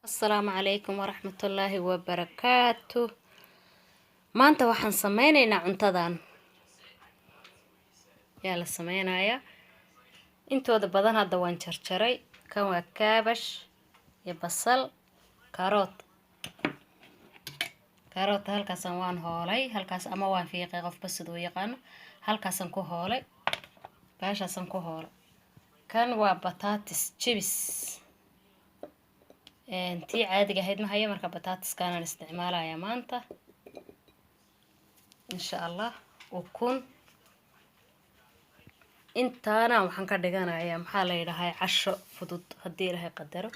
السلام عليكم ورحمة الله وبركاته. maanta waxaan sameynaynaa cuntadan yaa la sameynaya intooda badan hadda waan jarjaray kan waa kaabash iyo basal karoot halkaasan waan hoolay halkaas ama waan fiiqay qofba sidoo yaqaan halkaasan ku hoolay baashaasan ku hoolay kan waa batatis chips tii caadiga ahayd ma hayo marka batatis kaanaan isticmaalayaa maanta insha Allah ukun intaana waxaan ka dhiganayaa maxaa la yiraahdaa casho fudud hadii Ilaahay qadaro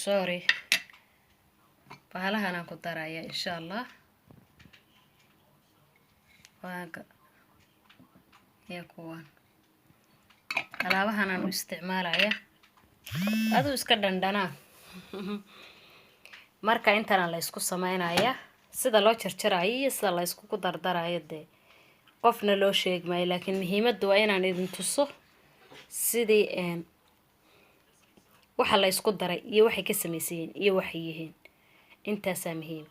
sorry bahalahan aan ku daraya insha Allah waaga ya kuwan alaabahan aan isticmaalaya adu iska dandana marka intaan la isku sameynaya sida loo jarjarayo sida la isku ku dardarayo qofna loo sheegmay laakiin muhiimaddu waa inaan idin tuso sidii waxa la isku daray iyo waxay ka sameeyeen iyo waxay yihiin intaas muhiim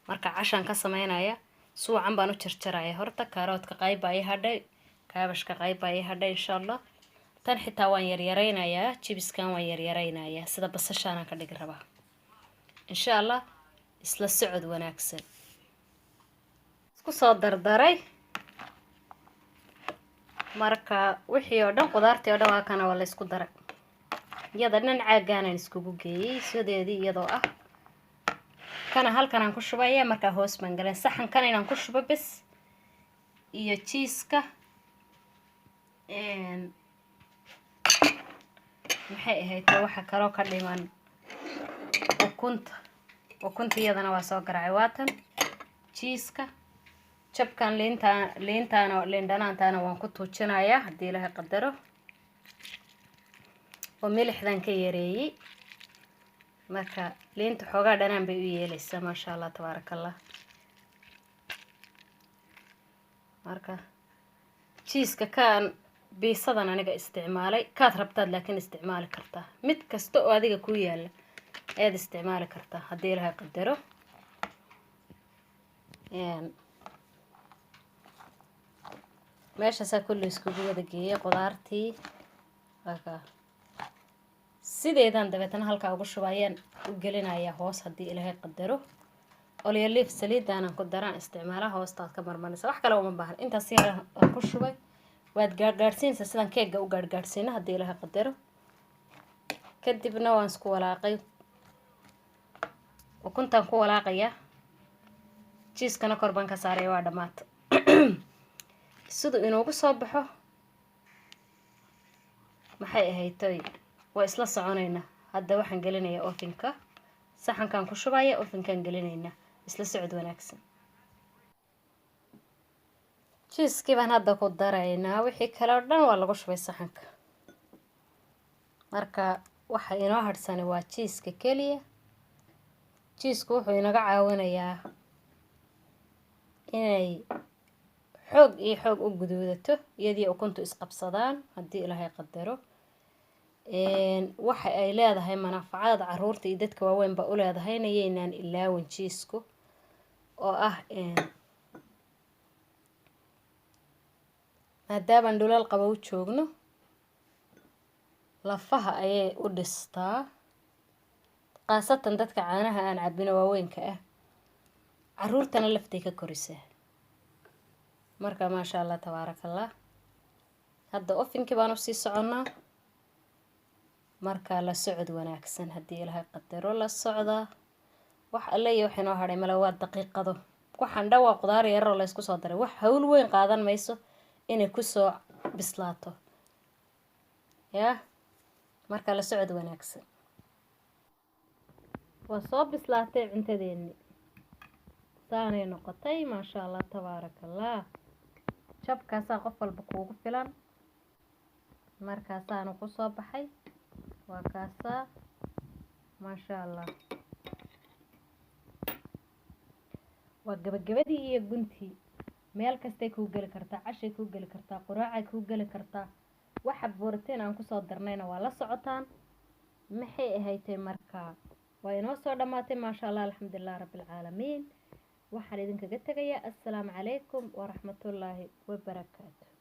marka cashan ka sameynaya suucan baan u jarjaraya horta karootka qayb ay hadhay kaabashka qayb ay hadhay insha Allah tan xitaa waan yaryareynayaa chipskan waan yaryareynayaa sida basashaana ka dhig rabaa insha Allah isla socod wanaagsan isku soo dardaray marka wixii oo dhan qudaartii oo dhan waa kana wala isku daray iyada dhan caagaan isku geeyay sideedii iyadoo ah kana halkan aan ku shubaya marka hoos baan galay saxan kan inaan ku shubo bas iyo cheese-ka maxay ahayd waxa karo ka dhiman ukunta iyadana waa soo garacay waatan cheese-ka jabkan leentana waan ku tuujinayaa hadii Ilaahay qadaro oo milixdan ka yareeyay marka leenta xogaa dhanaan bay u yeelaysaa ma sha Allah tabarakallah marka cheese-ka kan biisadan aniga isticmaalay kaad rabtaad laakiin isticmaali kartaa mid kasta oo adiga ku yaala aad isticmaali kartaa hadii Ilaahay qadaro meesha sa kullu isku wada geeyay qudaartii aka sideedan dabeetana halka ugu shubayaan u gelinayaa hoos hadii Ilaahay qadaro olive leaf saliidana ku daraan isticmaalaha hoostaad ka marmanaysa wax kale uma baahan inta si yar ku shubay waad gaargaarsiinaysaa sidan keega u gaargaarsiina hadii Ilaahay qadaro kadibna waan isku walaaqay ukuntan ku walaaqaya cheese-kana korban ka saaray waa dhamaad sidoo inuu soo baxo maxay ahayd waa isla soconaynaa hadda waxaan gelinayaa ovenka saxankan ku shubaya ovenkan gelinaynaa isla socod wanaagsan cheese-kii baan hadda ku daraynaa wixii kale oo dhan waa lagu shubay saxanka marka waxa inoo harsan waa cheese-ka kaliya cheese-ku wuxuu inaga caawinayaa inay xoog u guduudato iyadii ukuntu isqabsadaan hadii Ilaahay qadaro waxa ay leedahay manfaacad caruurta iyo dadka waaweyn ba u leedahay inaan ilaawin cheese-ku oo ah maadaama dhulal qabow joogno lafaha ayay u dhistaa qaasatan dadka caanaha aan cabino waaweynka ah caruurtana laftay ka korisaa marka ma sha Allah tabarakallah hadda ovenki baan u sii soconaa marka la socod wanaagsan hadii Ilaahay qadaro la socda wax alle iyo waxino haray malawaad daqiiqado waxaan dhawaa qudaar yar oo la isku soo daray wax hawl weyn qaadan mayso inay ku soo bislaato ya marka la socod wanaagsan waa soo bislaatay cuntadeeni saanay noqotay ma sha Allah tabarakallah jabkaas qof walba kuugu filan markaas aan ku soo baxay waa kaasa ma sha Allah waa gabagabadii iyo guntii meel kasta ku gali kartaa cashay ku gali kartaa quraacay ku gali kartaa waxa borotiin aan ku soo darnayna waa la socotaan maxay ahayd markaa waa inoo soo dhamaatay maasha Allah alxamdulillaah rabbil caalamiin waxaan idinkaga tagayaa assalaamu calaykum waraxmatullaahi wabarakaatuh